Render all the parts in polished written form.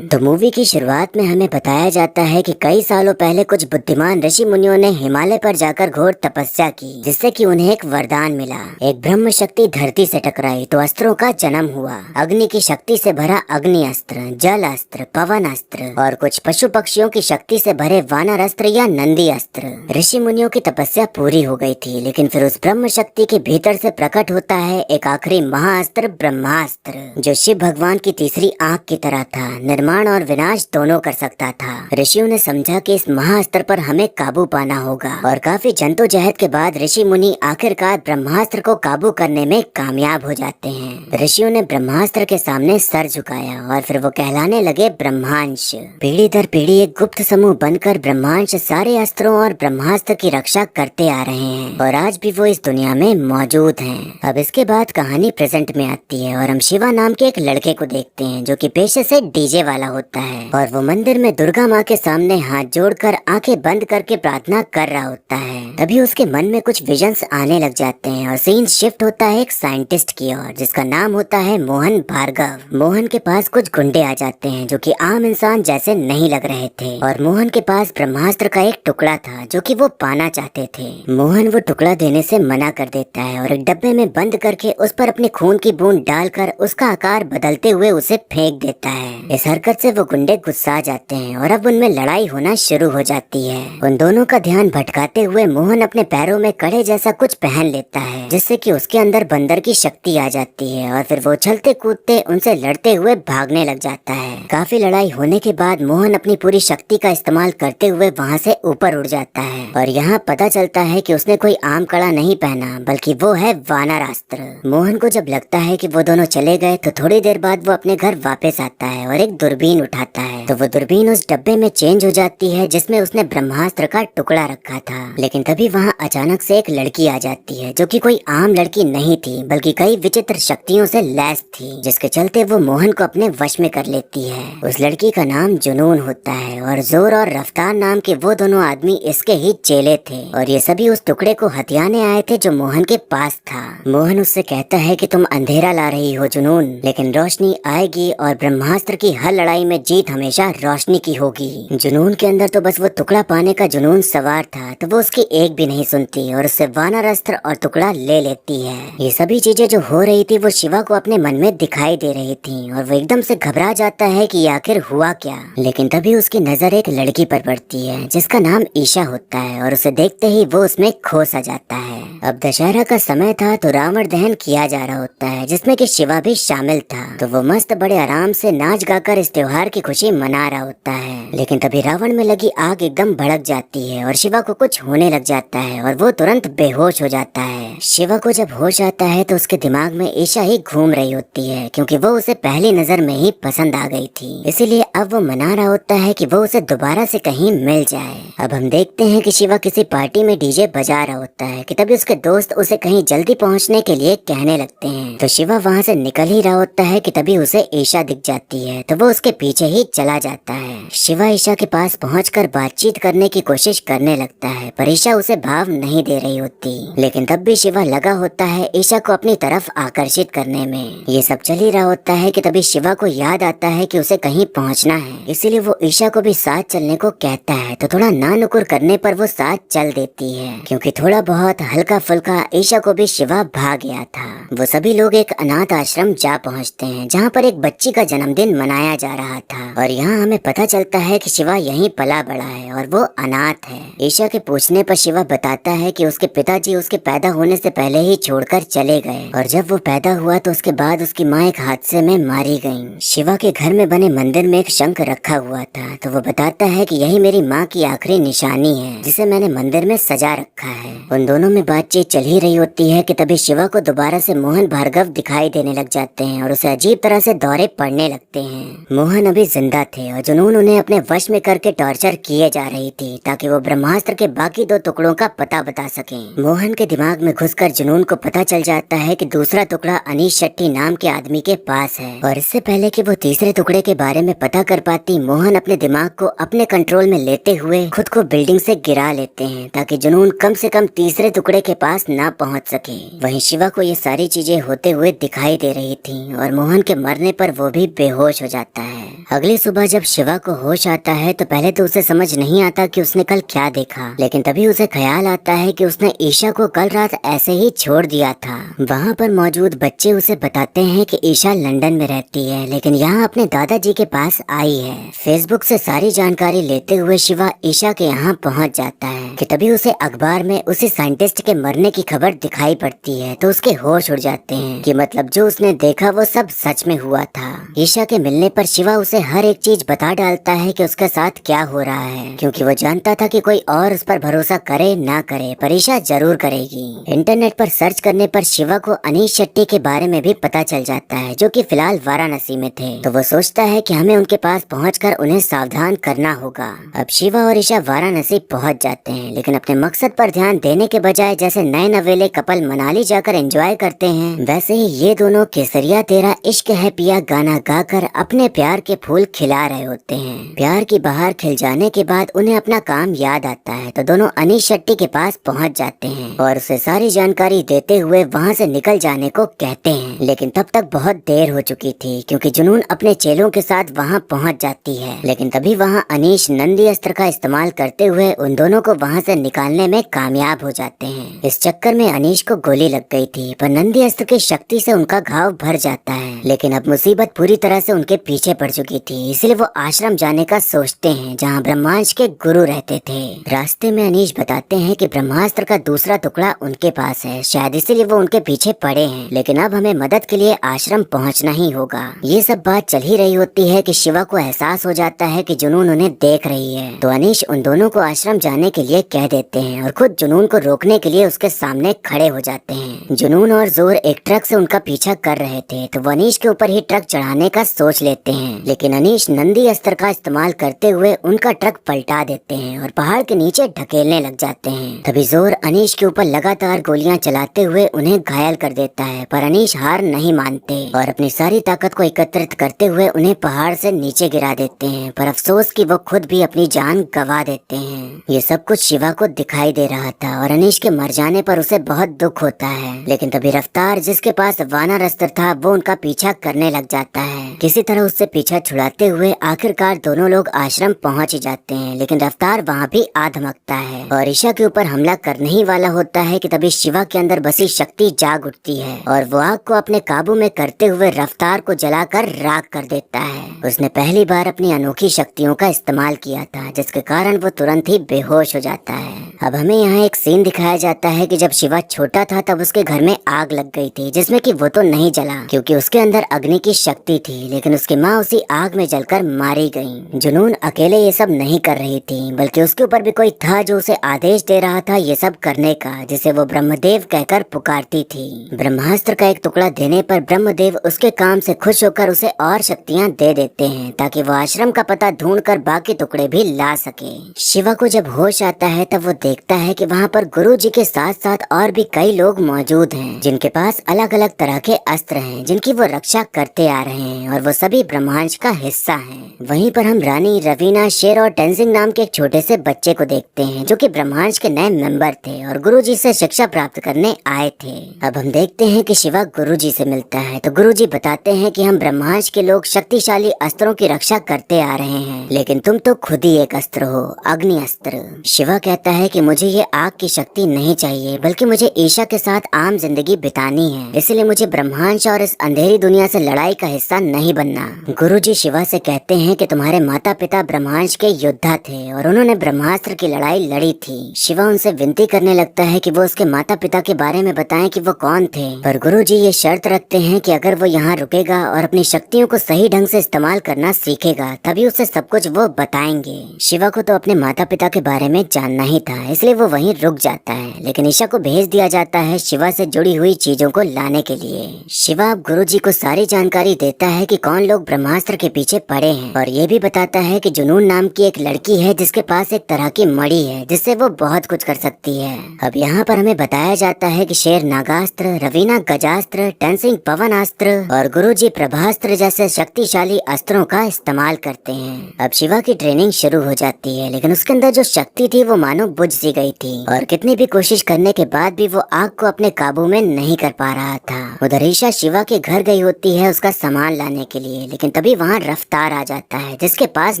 तो मूवी की शुरुआत में हमें बताया जाता है कि कई सालों पहले कुछ बुद्धिमान ऋषि मुनियों ने हिमालय पर जाकर घोर तपस्या की, जिससे कि उन्हें एक वरदान मिला। एक ब्रह्म शक्ति धरती से टकराई तो अस्त्रों का जन्म हुआ। अग्नि की शक्ति से भरा अग्नि अस्त्र, जल अस्त्र, पवन अस्त्र और कुछ पशु पक्षियों की शक्ति से भरे वानर अस्त्र या नंदी अस्त्र। ऋषि मुनियों की तपस्या पूरी हो गई थी, लेकिन फिर उस ब्रह्म शक्ति के भीतर से प्रकट होता है एक आखिरी महाअस्त्र, ब्रह्मास्त्र, जो शिव भगवान की तीसरी आंख की तरह था। निर्माण और विनाश दोनों कर सकता था। ऋषियों ने समझा कि इस महाअस्त्र पर हमें काबू पाना होगा और काफी जद्दोजहद के बाद ऋषि मुनि आखिरकार ब्रह्मास्त्र को काबू करने में कामयाब हो जाते हैं। ऋषियों ने ब्रह्मास्त्र के सामने सर झुकाया और फिर वो कहलाने लगे ब्रह्मांश। पीढ़ी दर पीढ़ी एक गुप्त समूह बनकर ब्रह्मांश सारे अस्त्रों और ब्रह्मास्त्र की रक्षा करते आ रहे हैं और आज भी वो इस दुनिया में मौजूद हैं। अब इसके बाद कहानी प्रेजेंट में आती है और हम शिवा नाम के एक लड़के को देखते हैं जो कि पेशे से डीजे वाला होता है और वो मंदिर में दुर्गा माँ के सामने हाथ जोड़कर आंखें बंद करके प्रार्थना कर रहा होता है। तभी उसके मन में कुछ विजन्स आने लग जाते हैं और सीन शिफ्ट होता है एक साइंटिस्ट की ओर जिसका नाम होता है मोहन भार्गव। मोहन के पास कुछ गुंडे आ जाते हैं जो कि आम इंसान जैसे नहीं लग रहे थे और मोहन के पास ब्रह्मास्त्र का एक टुकड़ा था जो कि वो पाना चाहते थे। मोहन वो टुकड़ा देने से मना कर देता है और एक डब्बे में बंद करके उस पर अपने खून की बूंद डालकर उसका आकार बदलते हुए उसे फेंक देता है। इस हरकत से वो गुंडे गुस्सा जाते हैं और अब उनमें लड़ाई होना शुरू हो जाती है। उन दोनों का ध्यान भटकाते हुए मोहन अपने पैरों में कड़े जैसा कुछ पहन लेता है जिससे कि उसके अंदर बंदर की शक्ति आ जाती है और फिर वो चलते कूदते उनसे लड़ते हुए भागने लग जाता है। काफी लड़ाई होने के बाद मोहन अपनी पूरी शक्ति का इस्तेमाल करते हुए वहाँ से ऊपर उड़ जाता है और यहाँ पता चलता है कि उसने कोई आम कड़ा नहीं पहना बल्कि वो है वानरास्त्र। मोहन को जब लगता है कि वो दोनों चले गए तो थोड़ी देर बाद वो अपने घर वापस आता है और एक दूरबीन उठाता है तो वो दूरबीन उस डब्बे में चेंज हो जाती है जिसमें उसने ब्रह्मास्त्र का टुकड़ा रखा था। लेकिन तभी वहाँ अचानक से एक लड़की आ जाती है जो कि कोई आम लड़की नहीं थी बल्कि कई विचित्र शक्तियों से लैस थी, जिसके चलते वो मोहन को अपने वश में कर लेती है। उस लड़की का नाम जुनून होता है और जोर और रफ्तार नाम के वो दोनों आदमी इसके ही चेले थे और ये सभी उस टुकड़े को हथियाने आए थे जो मोहन के पास था। मोहन उससे कहता है कि तुम अंधेरा ला रही हो जुनून, लेकिन रोशनी आएगी और ब्रह्मास्त्र की हर लड़ाई में जीत हमेशा रोशनी की होगी। जुनून के अंदर तो बस वो टुकड़ा पाने का जुनून सवार था तो वो उसकी एक भी नहीं सुनती और उससे वानर अस्त्र और टुकड़ा ले लेती है। ये सभी चीजें जो हो रही थी वो शिवा को अपने मन में दिखाई दे रही थी और वो एकदम से घबरा जाता है कि आखिर हुआ क्या। लेकिन तभी उसकी नजर एक लड़की पर पड़ती है जिसका नाम ईशा होता है और उसे देखते ही वो उसमें खो सा जाता है। अब दशहरा का समय था तो रावण दहन किया जा रहा होता है जिसमें कि शिवा भी शामिल था। तो वो मस्त बड़े आराम से नाच गाकर इस त्योहार की खुशी मना रहा होता है। लेकिन तभी रावण में लगी आग एकदम भड़क जाती है और शिवा को कुछ होने लग जाता है और वो तुरंत बेहोश हो जाता है। शिवा को जब होश आता है तो उसके दिमाग में ईशा ही घूम रही होती है क्योंकि वो उसे पहली नजर में ही पसंद आ गई थी, इसीलिए अब वो मना रहा होता है कि वो उसे दोबारा से कहीं मिल जाए। अब हम देखते हैं कि शिवा किसी पार्टी में डीजे बजा रहा होता है कि तभी उसके दोस्त उसे कहीं जल्दी पहुंचने के लिए कहने लगते हैं। तो शिवा वहां से निकल ही रहा होता है कि तभी उसे ईशा दिख जाती है तो वो उसके पीछे ही चला जाता है। शिवा ईशा के पास पहुंचकर बातचीत करने की कोशिश करने लगता है पर ईशा उसे भाव नहीं दे रही होती, लेकिन तब भी शिवा लगा होता है ईशा को अपनी तरफ आकर्षित करने में। ये सब चल ही रहा होता है कि तभी शिवा को याद आता है कि उसे कहीं पहुंचना है, इसीलिए वो ईशा को भी साथ चलने को कहता है। तो थोड़ा ना नुकुर करने पर वो साथ चल देती है क्योंकि थोड़ा बहुत हल्का फुल्का ईशा को भी शिवा भाग गया था। वो सभी लोग एक अनाथ आश्रम जा पहुंचते हैं जहाँ पर एक बच्ची का जन्मदिन मनाया जा रहा था और यहाँ हमें पता चलता है कि शिवा यहीं पला बड़ा है और वो अनाथ है। ईशा के पूछने पर शिवा बताता है कि उसके पिताजी उसके पैदा होने से पहले ही छोड़कर चले गए और जब वो पैदा हुआ तो उसके बाद उसकी माँ एक हादसे में मारी गयी। शिवा के घर में बने मंदिर में एक शंख रखा हुआ था तो वो बताता है कि यही मेरी माँ की आखिरी निशानी है जिसे मैंने मंदिर में सजा रखा है। उन दोनों में बातचीत चल ही रही होती है कि तभी शिवा को दोबारा से मोहन भार्गव दिखाई देने लग जाते हैं और उसे अजीब तरह से दौरे पड़ने लगते हैं। मोहन अभी जिंदा थे और जुनून उन्हें अपने वश में करके टॉर्चर किए जा रही थी ताकि वो ब्रह्मास्त्र के बाकी दो टुकड़ों का पता बता सके। मोहन के दिमाग में घुसकर जुनून को पता चल जाता है कि दूसरा टुकड़ा अनीश शेट्टी नाम के आदमी के पास है और इससे पहले कि वो तीसरे टुकड़े के बारे में पता कर पाती, मोहन अपने दिमाग को अपने कंट्रोल में लेते हुए खुद को बिल्डिंग से गिरा लेते हैं ताकि जुनून कम से कम तीसरे टुकड़े के पास ना पहुंच सके। वहीं शिवा को ये सारी चीजें होते हुए दिखाई दे रही थी और मोहन के मरने पर वो भी बेहोश हो जाता है। अगली सुबह सुबह जब शिवा को होश आता है तो पहले तो उसे समझ नहीं आता कि उसने कल क्या देखा, लेकिन तभी उसे ख्याल आता है कि उसने ईशा को कल रात ऐसे ही छोड़ दिया था। वहाँ पर मौजूद बच्चे उसे बताते हैं कि ईशा लंदन में रहती है, लेकिन यहाँ अपने दादाजी के पास आई है। फेसबुक से सारी जानकारी लेते हुए शिवा ईशा के यहाँ पहुँच जाता है कि तभी उसे अखबार में उसी साइंटिस्ट के मरने की खबर दिखाई पड़ती है। तो उसके होश उड़ जाते हैं कि मतलब जो उसने देखा वो सब सच में हुआ था। ईशा के मिलने पर शिवा उसे हर एक चीज बता डालता है कि उसके साथ क्या हो रहा है, क्योंकि वो जानता था कि कोई और उस पर भरोसा करे ना करे पर ईशा जरूर करेगी। इंटरनेट पर सर्च करने पर शिवा को अनीश शेट्टी के बारे में भी पता चल जाता है, जो कि फिलहाल वाराणसी में थे। तो वो सोचता है कि हमें उनके पास पहुंचकर उन्हें सावधान करना होगा। अब शिवा और ईशा वाराणसी पहुंच जाते हैं, लेकिन अपने मकसद पर ध्यान देने के बजाय जैसे नए नवेले कपल मनाली जाकर एंजॉय करते हैं, वैसे ही ये दोनों केसरिया तेरा इश्क है पिया गाना गाकर अपने प्यार के फूल खिला रहे होते हैं। प्यार की बहार खिल जाने के बाद उन्हें अपना काम याद आता है, तो दोनों अनीश शेट्टी के पास पहुंच जाते हैं और उसे सारी जानकारी देते हुए वहां से निकल जाने को कहते हैं। लेकिन तब तक बहुत देर हो चुकी थी, क्योंकि जुनून अपने चेलों के साथ वहां पहुंच जाती है। लेकिन तभी वहां अनीश नंदी अस्त्र का इस्तेमाल करते हुए उन दोनों को वहां से निकालने में कामयाब हो जाते हैं। इस चक्कर में अनीश को गोली लग गई थी, पर नंदी अस्त्र की शक्ति से उनका घाव भर जाता है। लेकिन अब मुसीबत पूरी तरह से उनके पीछे पड़ चुकी थी, इसलिए वो आश्रम जाने का सोचते हैं जहाँ ब्रह्मांश के गुरु रहते थे। रास्ते में अनीश बताते हैं कि ब्रह्मास्त्र का दूसरा टुकड़ा उनके पास है, शायद इसीलिए वो उनके पीछे पड़े हैं। लेकिन अब हमें मदद के लिए आश्रम पहुँचना ही होगा। ये सब बात चल ही रही होती है कि शिवा को एहसास हो जाता है कि जुनून उन्हें देख रही है। तो अनीश उन दोनों को आश्रम जाने के लिए कह देते हैं और खुद जुनून को रोकने के लिए उसके सामने खड़े हो जाते हैं। जुनून और जोर एक ट्रक से उनका पीछा कर रहे थे, तो वो अनीश के ऊपर ही ट्रक चढ़ाने का सोच लेते हैं। लेकिन अनीश नंदी अस्त्र का इस्तेमाल करते हुए उनका ट्रक पलटा देते हैं और पहाड़ के नीचे ढकेलने लग जाते हैं। तभी जोर अनीश के ऊपर लगातार गोलियां चलाते हुए उन्हें घायल कर देता है, पर अनीश हार नहीं मानते और अपनी सारी ताकत को एकत्रित करते हुए उन्हें पहाड़ से नीचे गिरा देते हैं। पर अफसोस कि वो खुद भी अपनी जान गंवा देते हैं। ये सब कुछ शिवा को दिखाई दे रहा था और अनीश के मर जाने पर उसे बहुत दुख होता है। लेकिन तभी रफ्तार, जिसके पास वानर अस्त्र था, वो उनका पीछा करने लग जाता है। किसी तरह उससे पीछा छुड़ाते हुए आखिरकार दोनों लोग आश्रम पहुंच ही जाते हैं। लेकिन रफ्तार वहां भी आ धमकता है और ईशा के ऊपर हमला करने ही वाला होता है कि तभी शिवा के अंदर बसी शक्ति जाग उठती है और वो आग को अपने काबू में करते हुए रफ्तार को जलाकर राख कर देता है। उसने पहली बार अपनी अनोखी शक्तियों का इस्तेमाल किया था, जिसके कारण वो तुरंत ही बेहोश हो जाता है। अब हमें यहाँ एक सीन दिखाया जाता है कि जब शिवा छोटा था तब उसके घर में आग लग गई थी, जिसमें कि वो तो नहीं जला क्योंकि उसके अंदर अग्नि की शक्ति थी, लेकिन उसकी माँ उसी आग में जलकर मारी गई। जुनून अकेले ये सब नहीं कर रही थी, बल्कि उसके ऊपर भी कोई था जो उसे आदेश दे रहा था ये सब करने का, जिसे वो ब्रह्मदेव कहकर पुकारती थी। ब्रह्मास्त्र का एक टुकड़ा देने पर ब्रह्मदेव उसके काम से खुश होकर उसे और शक्तियाँ दे देते हैं, ताकि वो आश्रम का पता ढूंढकर बाकी टुकड़े भी ला सके। शिवा को जब होश आता है तब वो देखता है कि वहाँ पर गुरुजी के साथ साथ और भी कई लोग मौजूद हैं, जिनके पास अलग अलग तरह के अस्त्र हैं, जिनकी वो रक्षा करते आ रहे हैं और वो सभी ब्रह्मांड का हिस्सा हैं। वहीं पर हम रानी, रवीना, शेर और टेंजिंग नाम के एक छोटे से बच्चे को देखते हैं, जो कि ब्रह्मांड के नए मेंबर थे और गुरुजी से शिक्षा प्राप्त करने आए थे। अब हम देखते हैं कि शिवा गुरुजी से मिलता है, तो गुरुजी बताते हैं कि हम ब्रह्मांड के लोग शक्तिशाली अस्त्रों की रक्षा करते आ रहे हैं, लेकिन तुम तो खुद ही एक अस्त्र हो, अग्नि अस्त्र। शिवा कहता है कि मुझे ये आग की शक्ति नहीं चाहिए, बल्कि मुझे ईशा के साथ आम जिंदगी बितानी है, इसलिए मुझे ब्रह्मांड और इस अंधेरी दुनिया से लड़ाई का हिस्सा नहीं बनना। गुरुजी शिवा से कहते हैं कि तुम्हारे माता पिता ब्रह्मांड के योद्धा थे और उन्होंने ब्रह्मास्त्र की लड़ाई लड़ी थी। शिवा उनसे विनती करने लगता है कि वो उसके माता पिता के बारे में बताएं कि वो कौन थे, पर गुरुजी ये शर्त रखते हैं कि अगर वो यहाँ रुकेगा और अपनी शक्तियों को सही ढंग से इस्तेमाल करना सीखेगा, तभी उसे सब कुछ वो बताएंगे। शिवा को तो अपने माता पिता के बारे में जानना ही था, इसलिए वो वहीं रुक जाता है, लेकिन ईशा को भेज दिया जाता है शिवा से जुड़ी हुई चीजों को लाने के लिए। शिवा अब गुरुजी को सारी जानकारी देता है कि कौन लोग ब्रह्मास्त्र के पीछे पड़े हैं और ये भी बताता है कि जुनून नाम की एक लड़की है जिसके पास एक तरह की मणि है, जिससे वो बहुत कुछ कर सकती है। अब यहाँ पर हमें बताया जाता है कि शेर नागास्त्र, रवीना गजास्त्र, टेंसिंग पवनास्त्र और गुरुजी प्रभास्त्र जैसे शक्तिशाली अस्त्रों का इस्तेमाल करते हैं। अब शिवा की ट्रेनिंग शुरू हो जाती है, लेकिन उसके अंदर जो शक्ति थी वो मानो बुझ सी गई थी और कितनी भी कोशिश करने के बाद भी वो आग को अपने काबू में नहीं कर पा रहा था। उधर ईशा शिवा के घर गई होती है उसका सामान लाने के लिए, लेकिन तभी वहाँ रफ्तार रफ्तार आ जाता है जिसके पास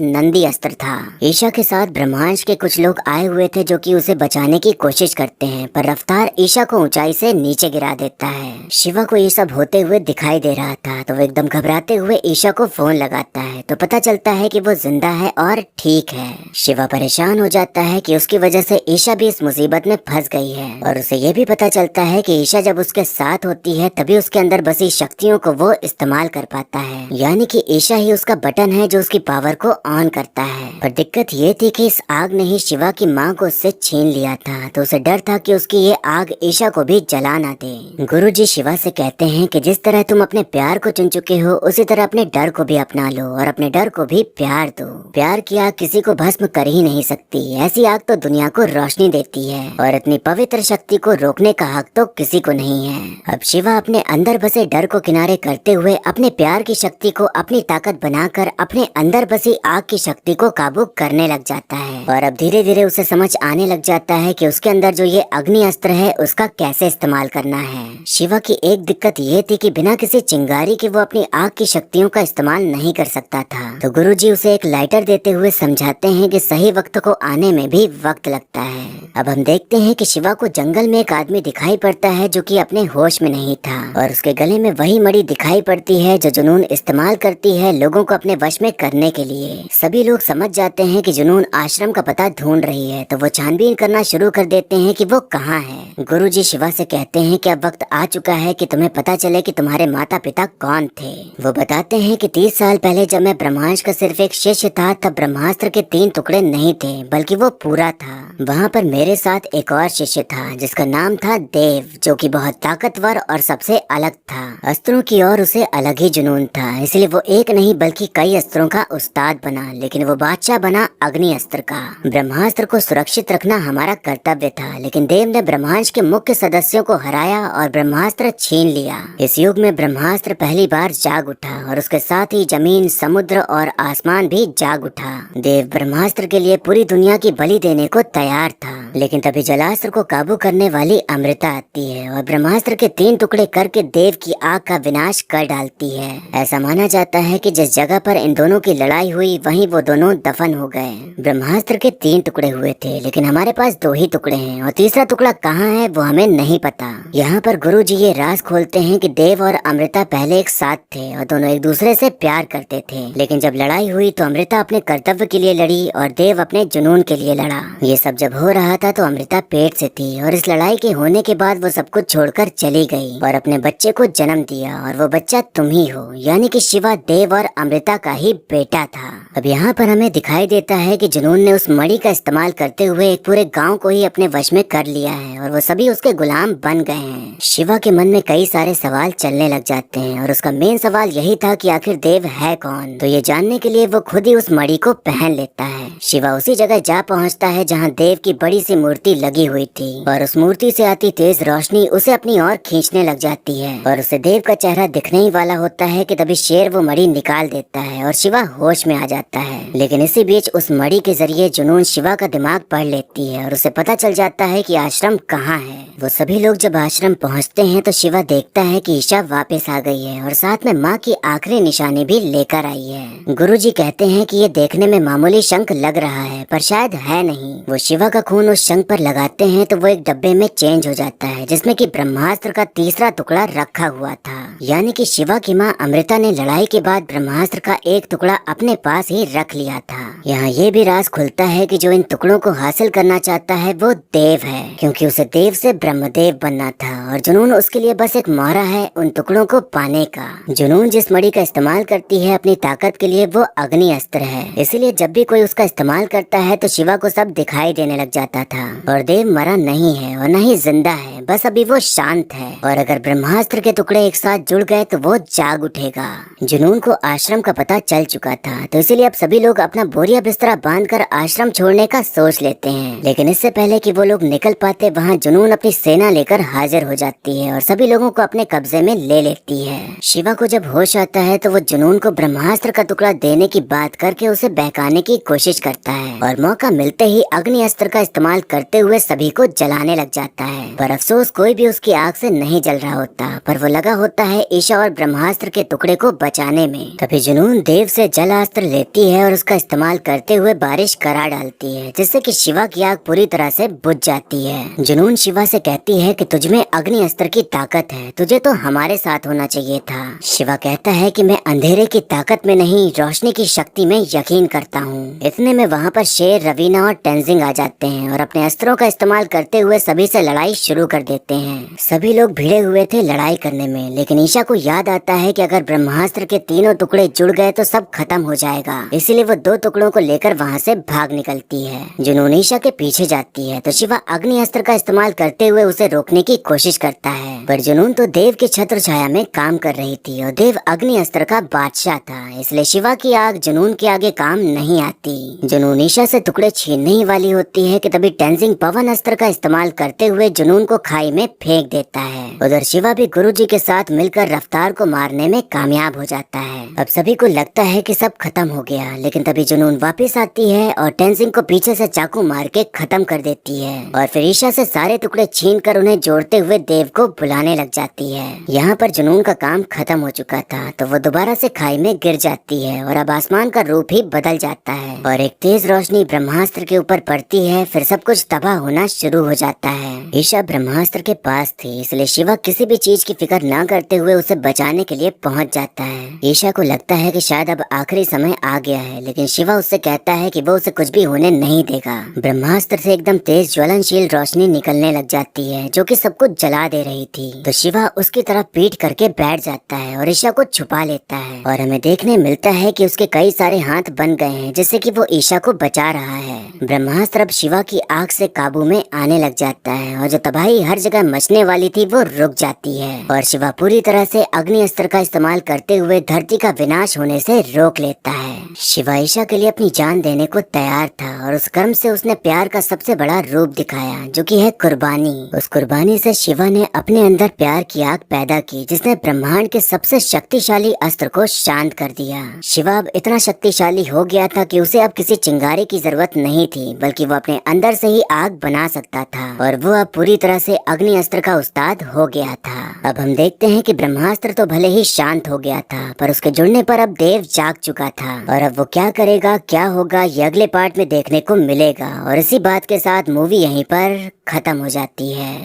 नंदी अस्त्र था। ईशा के साथ ब्रह्मांड के कुछ लोग आए हुए थे जो कि उसे बचाने की कोशिश करते हैं, पर रफ्तार ईशा को ऊंचाई से नीचे गिरा देता है। शिवा को ये सब होते हुए दिखाई दे रहा था तो वो एकदम घबराते हुए ईशा को फोन लगाता है तो पता चलता है कि वो जिंदा है और ठीक है। शिवा परेशान हो जाता है कि उसकी वजह से ईशा भी इस मुसीबत में फंस गई है और उसे ये भी पता चलता है कि ईशा जब उसके साथ होती है तभी उसके अंदर बसी शक्तियों को वो इस्तेमाल कर पाता है, यानी कि ईशा ही उसका बटन है जो उसकी पावर को ऑन करता है। पर दिक्कत ये थी कि इस आग ने ही शिवा की माँ को उससे छीन लिया था, तो उसे डर था कि उसकी ये आग ईशा को भी जला ना दे। गुरुजी शिवा से कहते हैं कि जिस तरह तुम अपने प्यार को चुन चुके हो उसी तरह अपने डर को भी अपना लो और अपने डर को भी प्यार दो। प्यार की आग किसी को भस्म कर ही नहीं सकती, ऐसी आग तो दुनिया को रोशनी देती है और इतनी पवित्र शक्ति को रोकने का हक तो किसी को नहीं है। अब शिवा अपने अंदर बसे डर को किनारे करते हुए अपने प्यार की शक्ति को अपनी ताकत बनाकर अपने अंदर बसी आग की शक्ति को काबू करने लग जाता है और अब धीरे धीरे उसे समझ आने लग जाता है कि उसके अंदर जो ये अग्नि अस्त्र है उसका कैसे इस्तेमाल करना है। शिवा की एक दिक्कत ये थी कि बिना किसी चिंगारी के वो अपनी आग की शक्तियों का इस्तेमाल नहीं कर सकता था, तो गुरुजी उसे एक लाइटर देते हुए समझाते हैं कि सही वक्त को आने में भी वक्त लगता है। अब हम देखते हैं कि शिवा को जंगल में एक आदमी दिखाई पड़ता है जो कि अपने होश में नहीं था और उसके गले में वही मणि दिखाई पड़ती है जो जुनून इस्तेमाल करती है लोगों को अपने वश में करने के लिए। सभी लोग समझ जाते हैं कि जुनून आश्रम का पता ढूंढ रही है, तो वो छानबीन करना शुरू कर देते हैं कि वो कहाँ है। गुरुजी शिवा से कहते हैं कि अब वक्त आ चुका है कि तुम्हें पता चले कि तुम्हारे माता पिता कौन थे। वो बताते हैं कि 30 साल पहले जब मैं ब्रह्मांड का सिर्फ एक शिष्य था तब ब्रह्मास्त्र के 3 टुकड़े नहीं थे बल्कि वो पूरा था। वहाँ पर मेरे साथ एक और शिष्य था जिसका नाम था देव, जो कि बहुत ताकतवर और सबसे अलग था। अस्त्रों की ओर उसे अलग ही जुनून था, इसलिए वो एक नहीं बल्कि कई अस्त्रों का उस्ताद बना, लेकिन वो बादशाह बना अग्नि अस्त्र का। ब्रह्मास्त्र को सुरक्षित रखना हमारा कर्तव्य था, लेकिन देव ने ब्रह्मांड के मुख्य सदस्यों को हराया और ब्रह्मास्त्र छीन लिया। इस युग में ब्रह्मास्त्र पहली बार जाग उठा और उसके साथ ही जमीन, समुद्र और आसमान भी जाग उठा। देव ब्रह्मास्त्र के लिए पूरी दुनिया की बलि देने को तैयार था, लेकिन तभी जलास्त्र को काबू करने वाली अमृता आती है और ब्रह्मास्त्र के 3 टुकड़े करके देव की आग का विनाश कर डालती है। ऐसा माना जाता है कि जिस जगह पर इन दोनों की लड़ाई हुई वहीं वो दोनों दफन हो गए। ब्रह्मास्त्र के 3 टुकड़े हुए थे, लेकिन हमारे पास 2 ही टुकड़े हैं और तीसरा टुकड़ा कहाँ है वो हमें नहीं पता। यहाँ पर गुरुजी ये राज खोलते हैं कि देव और अमृता पहले एक साथ थे और दोनों एक दूसरे से प्यार करते थे, लेकिन जब लड़ाई हुई तो अमृता अपने कर्तव्य के लिए लड़ी और देव अपने जुनून के लिए लड़ा। ये सब जब हो रहा था तो अमृता पेट से थी और इस लड़ाई के होने के बाद वो सब कुछ छोड़कर चली गई और अपने बच्चे को जन्म दिया और वो बच्चा तुम ही हो, यानी कि शिवा देव और अमृता का ही बेटा था। अब यहाँ पर हमें दिखाई देता है कि जुनून ने उस मणि का इस्तेमाल करते हुए एक पूरे गांव को ही अपने वश में कर लिया है और वो सभी उसके गुलाम बन गए हैं। शिवा के मन में कई सारे सवाल चलने लग जाते हैं और उसका मेन सवाल यही था कि आखिर देव है कौन, तो ये जानने के लिए वो खुद ही उस मणि को पहन लेता है। शिवा उसी जगह जा पहुँचता है जहाँ देव की बड़ी सी मूर्ति लगी हुई थी और उस मूर्ति से आती तेज रोशनी उसे अपनी ओर खींचने लग जाती है और उसे देव का चेहरा दिखने ही वाला होता है कि तभी शेर वो मणि निकाल देता है और शिवा होश में आ जाता है। लेकिन इसी बीच उस मणि के जरिए जुनून शिवा का दिमाग पढ़ लेती है और उसे पता चल जाता है कि आश्रम कहाँ है। वो सभी लोग जब आश्रम पहुँचते हैं तो शिवा देखता है कि ईशा वापस आ गई है और साथ में माँ की आखिरी निशानी भी लेकर आई है। गुरुजी कहते हैं कि ये देखने में मामूली शंख लग रहा है पर शायद है नहीं। वो शिवा का खून उस शंख पर लगाते हैं तो वो एक डब्बे में चेंज हो जाता है जिसमें कि ब्रह्मास्त्र का तीसरा टुकड़ा रखा हुआ था, यानी कि शिवा की माँ अमृता ने लड़ाई के बाद ब्रह्मास्त्र का एक टुकड़ा अपने पास ही रख लिया था। यहाँ ये भी राज खुलता है कि जो इन टुकड़ों को हासिल करना चाहता है वो देव है, क्योंकि उसे देव से ब्रह्मदेव बनना था और जुनून उसके लिए बस एक मोहरा है उन टुकड़ों को पाने का। जुनून जिस मणि का इस्तेमाल करती है अपनी ताकत के लिए वो अग्नि अस्त्र है, इसीलिए जब भी कोई उसका इस्तेमाल करता है तो शिवा को सब दिखाई देने लग जाता था और देव मरा नहीं है और न ही जिंदा है, बस अभी वो शांत है और अगर ब्रह्मास्त्र के टुकड़े एक साथ जुड़ गए तो वो जाग उठेगा। जुनून को आश्रम का पता चल चुका था तो इसीलिए इसीलिए अब सभी लोग अपना बोरिया बिस्तरा बांधकर आश्रम छोड़ने का सोच लेते हैं। लेकिन इससे पहले कि वो लोग निकल पाते, वहाँ जुनून अपनी सेना लेकर हाजिर हो जाती है और सभी लोगों को अपने कब्जे में ले लेती है। शिवा को जब होश आता है तो वो जुनून को ब्रह्मास्त्र का टुकड़ा देने की बात करके उसे बहकाने की कोशिश करता है और मौका मिलते ही अग्नि अस्त्र का इस्तेमाल करते हुए सभी को जलाने लग जाता है। पर अफसोस कोई भी उसकी आग से नहीं जल रहा होता, पर वो लगा होता है ईशा और ब्रह्मास्त्र के टुकड़े को बचाने में। तभी जुनून देव से जलास्त्र लेती है और उसका इस्तेमाल करते हुए बारिश करा डालती है, जिससे कि शिवा की आग पूरी तरह से बुझ जाती है। जुनून शिवा से कहती है कि तुझमें अग्नि अस्त्र की ताकत है, तुझे तो हमारे साथ होना चाहिए था। शिवा कहता है कि मैं अंधेरे की ताकत में नहीं, रोशनी की शक्ति में यकीन करता हूँ। इतने में वहाँ पर शेर, रवीना और टेंजिंग आ जाते हैं और अपने अस्त्रों का इस्तेमाल करते हुए सभी से लड़ाई शुरू कर देते हैं। सभी लोग भिड़े हुए थे लड़ाई करने में, लेकिन ईशा को याद आता है कि अगर ब्रह्मास्त्र के तीनों टुकड़े जुड़ गए तो सब खत्म हो जाएगा। इसीलिए वो 2 टुकड़ों को लेकर वहाँ से भाग निकलती है। जुनून ईशा के पीछे जाती है तो शिवा अग्नि अस्त्र का इस्तेमाल करते हुए उसे रोकने की कोशिश करता है, पर जुनून तो देव की छत्र छाया में काम कर रही थी और देव अग्नि अस्त्र का बादशाह था, इसलिए शिवा की आग जुनून के आगे काम नहीं आती। जुनून ईशा से टुकड़े छीनने ही वाली होती है कि तभी टेंजिंग पवन अस्त्र का इस्तेमाल करते हुए जुनून को खाई में फेंक देता है। उधर शिवा भी गुरुजी के साथ मिलकर रफ्तार को मारने में कामयाब हो जाता है। अब सभी को लगता है कि सब खत्म हो गया, लेकिन तभी जुनून वापस आती है और टेंजिंग को पीछे से चाकू मार के खत्म कर देती है और फिर ईशा से सारे टुकड़े छीन कर उन्हें जोड़ते हुए देव को बुलाने लग जाती है। यहाँ पर जुनून का काम खत्म हो चुका था तो वो दोबारा से खाई में गिर जाती है और अब आसमान का रूप ही बदल जाता है और एक तेज रोशनी ब्रह्मास्त्र के ऊपर पड़ती है। फिर सब कुछ तबाह होना शुरू हो जाता है। ईशा ब्रह्मास्त्र के पास थी, इसलिए शिवा किसी भी चीज की फिक्र न करते हुए उसे बचाने के लिए पहुंच जाता है। ईशा को लगता है कि शायद अब आखिरी समय आ गया है, लेकिन शिवा उससे कहता है कि वो उसे कुछ भी होने नहीं देगा। ब्रह्मास्त्र से एकदम तेज ज्वलनशील रोशनी निकलने लग जाती है जो कि सब कुछ जला दे रही थी, तो शिवा उसकी तरफ पीठ करके बैठ जाता है और ईशा को छुपा लेता है और हमें देखने मिलता है कि उसके कई सारे हाथ बन गए हैं जिससे कि वो ईशा को बचा रहा है। ब्रह्मास्त्र अब शिवा की आग से काबू में आने लग जाता है और जो तबाही हर जगह मचने वाली थी वो रुक जाती है और शिवा पूरी तरह से अग्नि अस्त्र का इस्तेमाल करते हुए धरती का विनाश होने से रोक लेता है। शिवा ईशा के लिए अपनी जान देने को तैयार था और उस कर्म से उसने प्यार का सबसे बड़ा रूप दिखाया जो कि है कुर्बानी। उस कुर्बानी से शिवा ने अपने अंदर प्यार की आग पैदा की जिसने ब्रह्मांड के सबसे शक्तिशाली अस्त्र को शांत कर दिया। शिवा अब इतना शक्तिशाली हो गया था कि उसे अब किसी चिंगारी की जरूरत नहीं थी, बल्कि वो अपने अंदर से ही आग बना सकता था और वो अब पूरी तरह से अग्नि अस्त्र का उस्ताद हो गया था। अब हम देखते हैं कि ब्रह्मास्त्र तो भले ही शांत हो गया था, पर उसके जुड़ने पर अब देव जाग चुका था और अब वो क्या करेगा, क्या होगा, ये अगले पार्ट में देखने को मिलेगा। और इसी बात के साथ मूवी यहीं पर खत्म हो जाती है।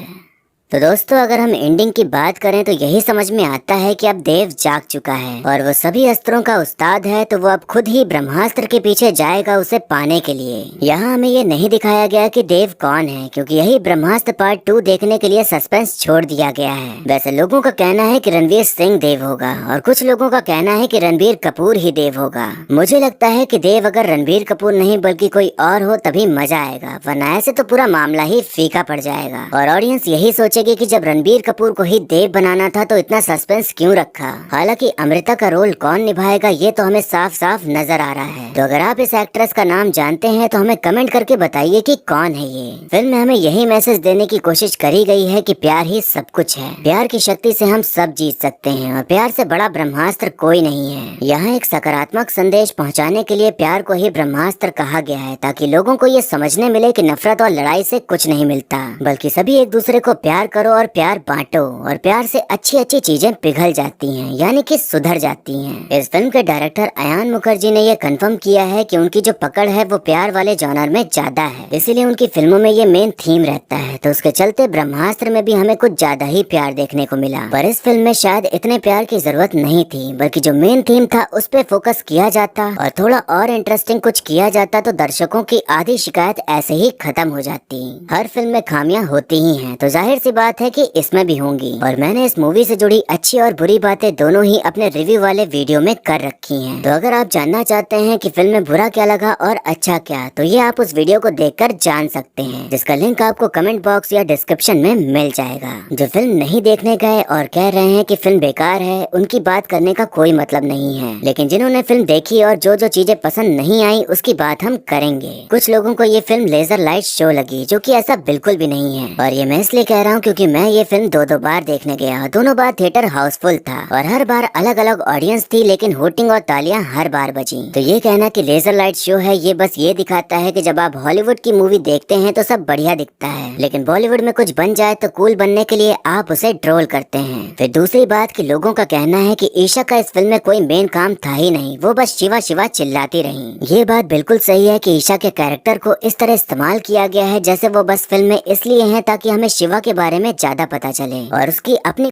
तो दोस्तों, अगर हम एंडिंग की बात करें तो यही समझ में आता है कि अब देव जाग चुका है और वो सभी अस्त्रों का उस्ताद है, तो वो अब खुद ही ब्रह्मास्त्र के पीछे जाएगा उसे पाने के लिए। यहाँ हमें ये नहीं दिखाया गया कि देव कौन है, क्योंकि यही ब्रह्मास्त्र पार्ट 2 देखने के लिए सस्पेंस छोड़ दिया गया है। वैसे लोगों का कहना है कि रणवीर सिंह देव होगा और कुछ लोगों का कहना है कि रणबीर कपूर ही देव होगा। मुझे लगता है कि देव अगर रणबीर कपूर नहीं बल्कि कोई और हो तभी मजा आएगा, वरना ऐसे तो पूरा मामला ही फीका पड़ जाएगा और ऑडियंस यही सोचेगी कि जब रणबीर कपूर को ही देव बनाना था तो इतना सस्पेंस क्यों रखा। हालांकि अमृता का रोल कौन निभाएगा ये तो हमें साफ साफ नजर आ रहा है। तो अगर आप इस एक्ट्रेस का नाम जानते हैं तो हमें कमेंट करके बताइए कि कौन है ये। फिल्म में हमें यही मैसेज देने की कोशिश करी गई है कि प्यार ही सब कुछ है, प्यार की शक्ति से हम सब जीत सकते हैं और प्यार से बड़ा ब्रह्मास्त्र कोई नहीं है। यहाँ एक सकारात्मक संदेश पहुँचाने के लिए प्यार को ही ब्रह्मास्त्र कहा गया है, ताकि लोगों को ये समझने मिले कि नफरत और लड़ाई से कुछ नहीं मिलता, बल्कि सभी एक दूसरे को प्यार करो और प्यार बांटो और प्यार से अच्छी अच्छी चीजें पिघल जाती हैं, यानी कि सुधर जाती हैं। इस फिल्म के डायरेक्टर अयान मुखर्जी ने यह कंफर्म किया है कि उनकी जो पकड़ है वो प्यार वाले जॉनर में ज्यादा है, इसीलिए उनकी फिल्मों में ये मेन थीम रहता है। तो उसके चलते ब्रह्मास्त्र में भी हमें कुछ ज्यादा ही प्यार देखने को मिला, पर इस फिल्म में शायद इतने प्यार की जरूरत नहीं थी, बल्कि जो मेन थीम था उस पे फोकस किया जाता और थोड़ा और इंटरेस्टिंग कुछ किया जाता तो दर्शकों की आधी शिकायत ऐसे ही खत्म हो जाती। हर फिल्म में खामियां होती ही हैं, तो जाहिर सी बात है कि इसमें भी होंगी। और मैंने इस मूवी से जुड़ी अच्छी और बुरी बातें दोनों ही अपने रिव्यू वाले वीडियो में कर रखी हैं। तो अगर आप जानना चाहते हैं कि फिल्म में बुरा क्या लगा और अच्छा क्या, तो ये आप उस वीडियो को देखकर जान सकते हैं, जिसका लिंक आपको कमेंट बॉक्स या डिस्क्रिप्शन में मिल जाएगा। जो फिल्म नहीं देखने गए और कह रहे हैं कि फिल्म बेकार है, उनकी बात करने का कोई मतलब नहीं है, लेकिन जिन्होंने फिल्म देखी और जो जो चीजें पसंद नहीं आई उसकी बात हम करेंगे। कुछ लोगों को ये फिल्म लेजर लाइट शो लगी, जो कि ऐसा बिल्कुल भी नहीं है। और ये मैं इसलिए कह रहा हूँ क्योंकि मैं ये फिल्म दो बार देखने गया। दोनों बार थिएटर हाउसफुल था और हर बार अलग अलग ऑडियंस थी, लेकिन होटिंग और तालियां हर बार बजी। तो ये कहना कि लेजर लाइट शो है, ये बस ये दिखाता है कि जब आप हॉलीवुड की मूवी देखते हैं तो सब बढ़िया दिखता है, लेकिन बॉलीवुड में कुछ बन जाए तो कूल बनने के लिए आप उसे ट्रोल करते हैं। फिर दूसरी बात कि लोगों का कहना है कि ईशा का इस फिल्म में कोई मेन काम था ही नहीं, वो बस शिवा शिवा चिल्लाती रही। ये बात बिल्कुल सही है कि ईशा के कैरेक्टर को इस तरह इस्तेमाल किया गया है जैसे वो बस फिल्म में इसलिए है ताकि हमें शिवा के बारे में ज्यादा पता चले और उसकी अपनी